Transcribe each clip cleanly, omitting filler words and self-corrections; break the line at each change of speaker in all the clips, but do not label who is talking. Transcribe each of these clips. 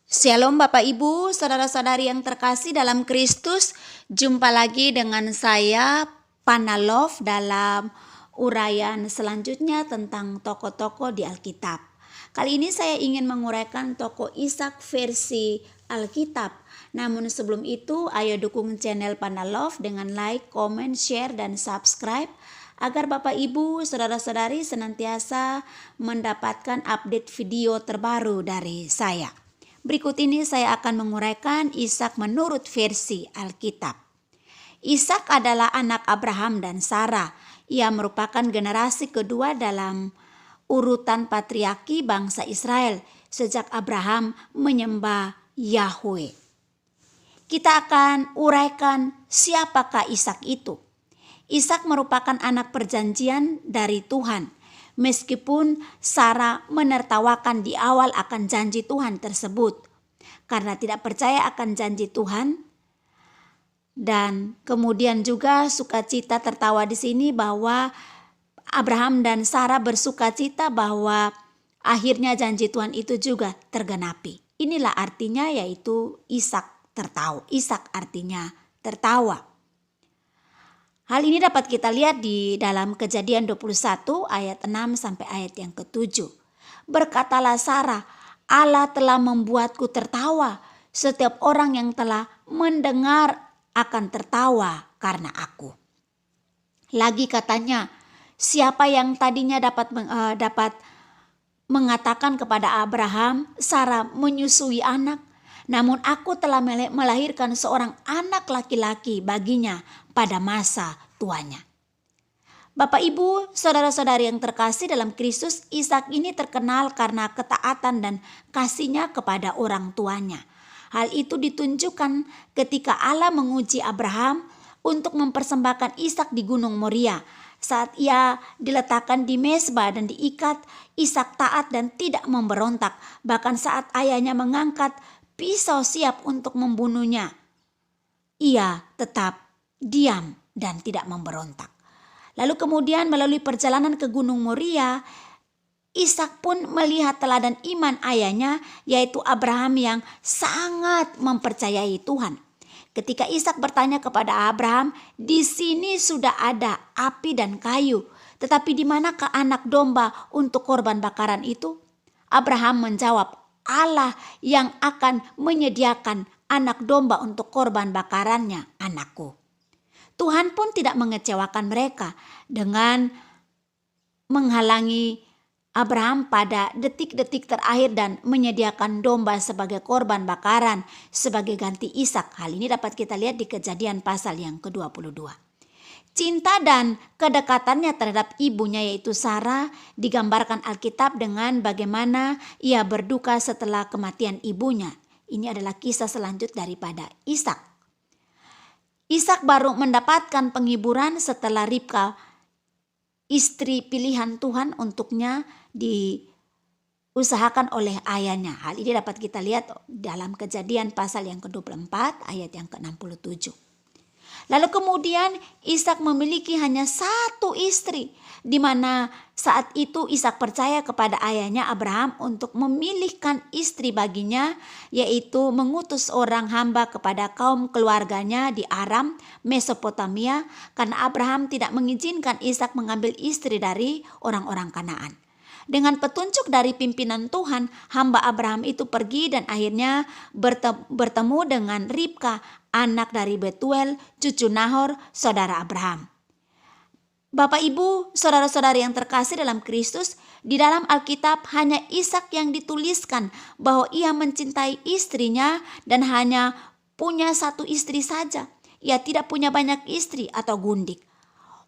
Shalom Bapak Ibu, saudara-saudari yang terkasih dalam Kristus. Jumpa lagi dengan saya, Panalov, dalam uraian selanjutnya tentang tokoh-tokoh di Alkitab. Kali ini saya ingin menguraikan tokoh Ishak versi Alkitab. Namun sebelum itu, ayo dukung channel Panalov dengan like, comment, share, dan subscribe agar Bapak Ibu, saudara-saudari senantiasa mendapatkan update video terbaru dari saya. Berikut ini saya akan menguraikan Ishak menurut versi Alkitab. Ishak adalah anak Abraham dan Sarah. Ia merupakan generasi kedua dalam urutan patriarki bangsa Israel sejak Abraham menyembah Yahweh. Kita akan uraikan siapakah Ishak itu. Ishak merupakan anak perjanjian dari Tuhan. Meskipun Sarah menertawakan di awal akan janji Tuhan tersebut karena tidak percaya akan janji Tuhan, dan kemudian juga sukacita tertawa di sini bahwa Abraham dan Sarah bersukacita bahwa akhirnya janji Tuhan itu juga tergenapi. Inilah artinya, yaitu Ishak tertawa. Ishak artinya tertawa. Hal ini dapat kita lihat di dalam Kejadian 21 ayat 6 sampai ayat yang ke-7. Berkatalah Sarah, Allah telah membuatku tertawa. Setiap orang yang telah mendengar akan tertawa karena aku. Lagi katanya, siapa yang tadinya dapat mengatakan kepada Abraham, Sarah menyusui anak, namun aku telah melahirkan seorang anak laki-laki baginya pada masa tuanya. Bapak Ibu, saudara-saudari yang terkasih dalam Kristus, Ishak ini terkenal karena ketaatan dan kasihnya kepada orang tuanya. Hal itu ditunjukkan ketika Allah menguji Abraham untuk mempersembahkan Ishak di Gunung Moria. Saat ia diletakkan di mezbah dan diikat, Ishak taat dan tidak memberontak. Bahkan saat ayahnya mengangkat pisau siap untuk membunuhnya, ia tetap diam dan tidak memberontak. Lalu kemudian melalui perjalanan ke Gunung Moria, Ishak pun melihat teladan iman ayahnya, yaitu Abraham yang sangat mempercayai Tuhan. Ketika Ishak bertanya kepada Abraham, di sini sudah ada api dan kayu, tetapi di manakah anak domba untuk korban bakaran itu? Abraham menjawab, Allah yang akan menyediakan anak domba untuk korban bakarannya, anakku. Tuhan pun tidak mengecewakan mereka dengan menghalangi Abraham pada detik-detik terakhir dan menyediakan domba sebagai korban bakaran sebagai ganti Ishak. Hal ini dapat kita lihat di Kejadian pasal yang ke-22. Cinta dan kedekatannya terhadap ibunya yaitu Sarah digambarkan Alkitab dengan bagaimana ia berduka setelah kematian ibunya. Ini adalah kisah selanjut daripada Ishak. Ishak baru mendapatkan penghiburan setelah Ribka, istri pilihan Tuhan untuknya, diusahakan oleh ayahnya. Hal ini dapat kita lihat dalam Kejadian pasal yang ke-24 ayat yang ke-67. Lalu kemudian Ishak memiliki hanya satu istri, di mana saat itu Ishak percaya kepada ayahnya Abraham untuk memilihkan istri baginya, yaitu mengutus orang hamba kepada kaum keluarganya di Aram, Mesopotamia, karena Abraham tidak mengizinkan Ishak mengambil istri dari orang-orang Kanaan. Dengan petunjuk dari pimpinan Tuhan, hamba Abraham itu pergi dan akhirnya bertemu dengan Ribka, anak dari Betuel, cucu Nahor, saudara Abraham. Bapak Ibu, saudara-saudari yang terkasih dalam Kristus, di dalam Alkitab hanya Ishak yang dituliskan bahwa ia mencintai istrinya dan hanya punya satu istri saja. Ia tidak punya banyak istri atau gundik.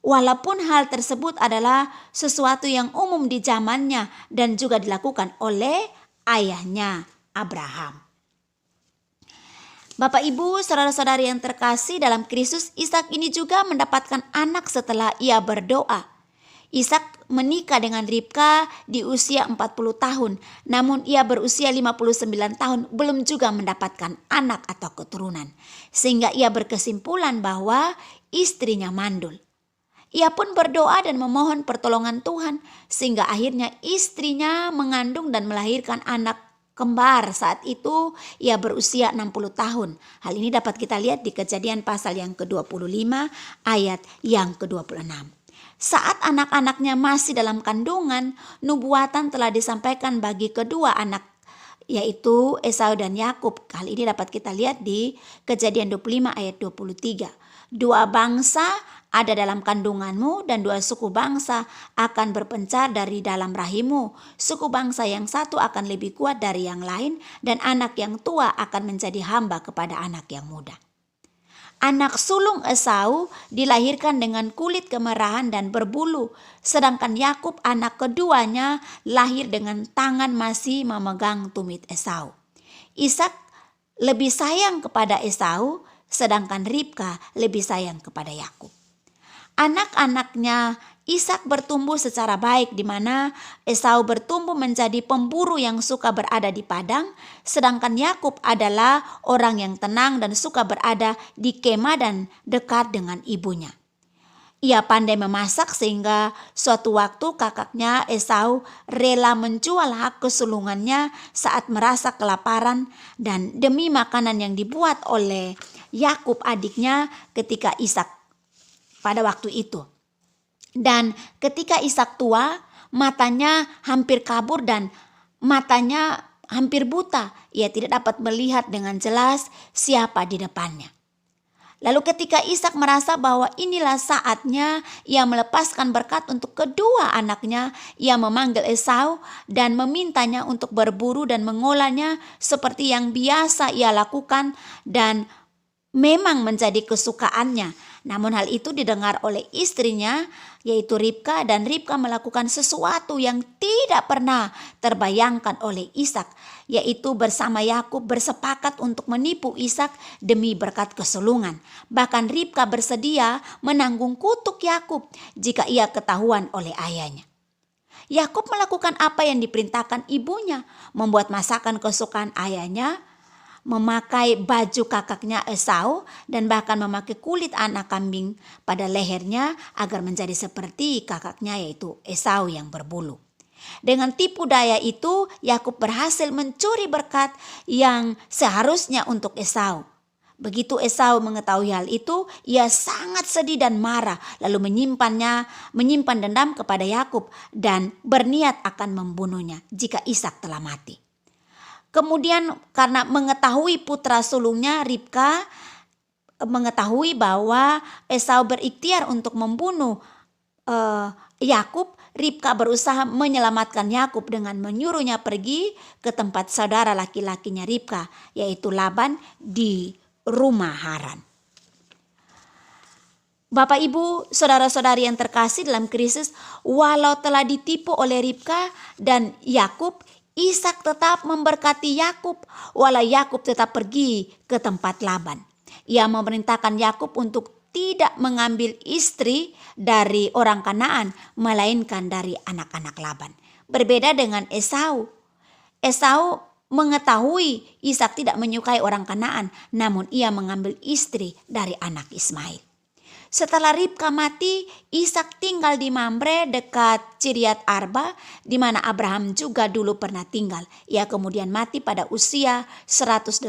Walaupun hal tersebut adalah sesuatu yang umum di zamannya dan juga dilakukan oleh ayahnya Abraham. Bapak Ibu, saudara-saudari yang terkasih dalam Kristus, Ishak ini juga mendapatkan anak setelah ia berdoa. Ishak menikah dengan Ribka di usia 40 tahun, namun ia berusia 59 tahun belum juga mendapatkan anak atau keturunan. Sehingga ia berkesimpulan bahwa istrinya mandul. Ia pun berdoa dan memohon pertolongan Tuhan, sehingga akhirnya istrinya mengandung dan melahirkan anak kembar. Saat itu ia berusia 60 tahun. Hal ini dapat kita lihat di Kejadian pasal yang ke-25 ayat yang ke-26. Saat anak-anaknya masih dalam kandungan, nubuatan telah disampaikan bagi kedua anak, yaitu Esau dan Yakub. Hal ini dapat kita lihat di Kejadian 25 ayat 23. Dua bangsa ada dalam kandunganmu dan dua suku bangsa akan berpencar dari dalam rahimmu. Suku bangsa yang satu akan lebih kuat dari yang lain dan anak yang tua akan menjadi hamba kepada anak yang muda. Anak sulung Esau dilahirkan dengan kulit kemerahan dan berbulu, sedangkan Yakub anak keduanya lahir dengan tangan masih memegang tumit Esau. Ishak lebih sayang kepada Esau, sedangkan Ribka lebih sayang kepada Yakub. Anak-anaknya Ishak bertumbuh secara baik, di mana Esau bertumbuh menjadi pemburu yang suka berada di padang, sedangkan Yakub adalah orang yang tenang dan suka berada di kemah dan dekat dengan ibunya. Ia pandai memasak sehingga suatu waktu kakaknya Esau rela menjual hak kesulungannya saat merasa kelaparan dan demi makanan yang dibuat oleh Yakub adiknya ketika Ishak pada waktu itu. Dan ketika Ishak tua, matanya hampir kabur dan matanya hampir buta. Ia tidak dapat melihat dengan jelas siapa di depannya. Lalu ketika Ishak merasa bahwa inilah saatnya ia melepaskan berkat untuk kedua anaknya, ia memanggil Esau dan memintanya untuk berburu dan mengolahnya seperti yang biasa ia lakukan dan memang menjadi kesukaannya. Namun hal itu didengar oleh istrinya, yaitu Ribka, dan Ribka melakukan sesuatu yang tidak pernah terbayangkan oleh Ishak, yaitu bersama Yakub bersepakat untuk menipu Ishak demi berkat kesulungan. Bahkan Ribka bersedia menanggung kutuk Yakub jika ia ketahuan oleh ayahnya. Yakub melakukan apa yang diperintahkan ibunya, membuat masakan kesukaan ayahnya, memakai baju kakaknya Esau, dan bahkan memakai kulit anak kambing pada lehernya agar menjadi seperti kakaknya, yaitu Esau yang berbulu. Dengan tipu daya itu, Yakub berhasil mencuri berkat yang seharusnya untuk Esau. Begitu Esau mengetahui hal itu, ia sangat sedih dan marah, lalu menyimpan dendam kepada Yakub dan berniat akan membunuhnya jika Ishak telah mati. Kemudian karena mengetahui putra sulungnya, Ribka mengetahui bahwa Esau berikhtiar untuk membunuh Yakub, Ribka berusaha menyelamatkan Yakub dengan menyuruhnya pergi ke tempat saudara laki-lakinya Ribka, yaitu Laban di rumah Haran. Bapak, Ibu, saudara-saudari yang terkasih dalam Kristus, walau telah ditipu oleh Ribka dan Yakub, Ishak tetap memberkati Yakub, walau Yakub tetap pergi ke tempat Laban. Ia memerintahkan Yakub untuk tidak mengambil istri dari orang Kanaan, melainkan dari anak-anak Laban. Berbeda dengan Esau. Esau mengetahui Ishak tidak menyukai orang Kanaan, namun ia mengambil istri dari anak Ismail. Setelah Ribka mati, Ishak tinggal di Mamre dekat Kiriat Arba, di mana Abraham juga dulu pernah tinggal. Ia kemudian mati pada usia 180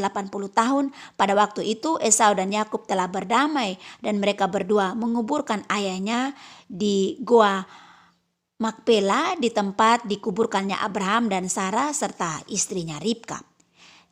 tahun. Pada waktu itu Esau dan Yakub telah berdamai dan mereka berdua menguburkan ayahnya di Goa Makpela, di tempat dikuburkannya Abraham dan Sarah serta istrinya Ribka.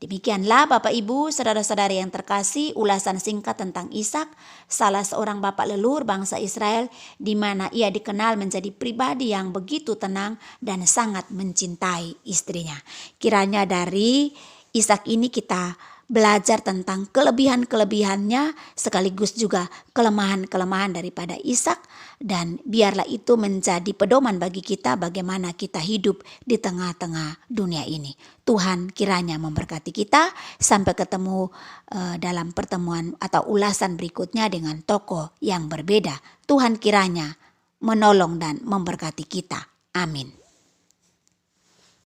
Demikianlah Bapak Ibu, saudara-saudari yang terkasih, ulasan singkat tentang Ishak, salah seorang bapak leluhur bangsa Israel, di mana ia dikenal menjadi pribadi yang begitu tenang dan sangat mencintai istrinya. Kiranya dari Ishak ini kita belajar tentang kelebihan-kelebihannya sekaligus juga kelemahan-kelemahan daripada Ishak, dan biarlah itu menjadi pedoman bagi kita bagaimana kita hidup di tengah-tengah dunia ini. Tuhan kiranya memberkati kita. Sampai ketemu dalam pertemuan atau ulasan berikutnya dengan tokoh yang berbeda. Tuhan kiranya menolong dan memberkati kita. Amin.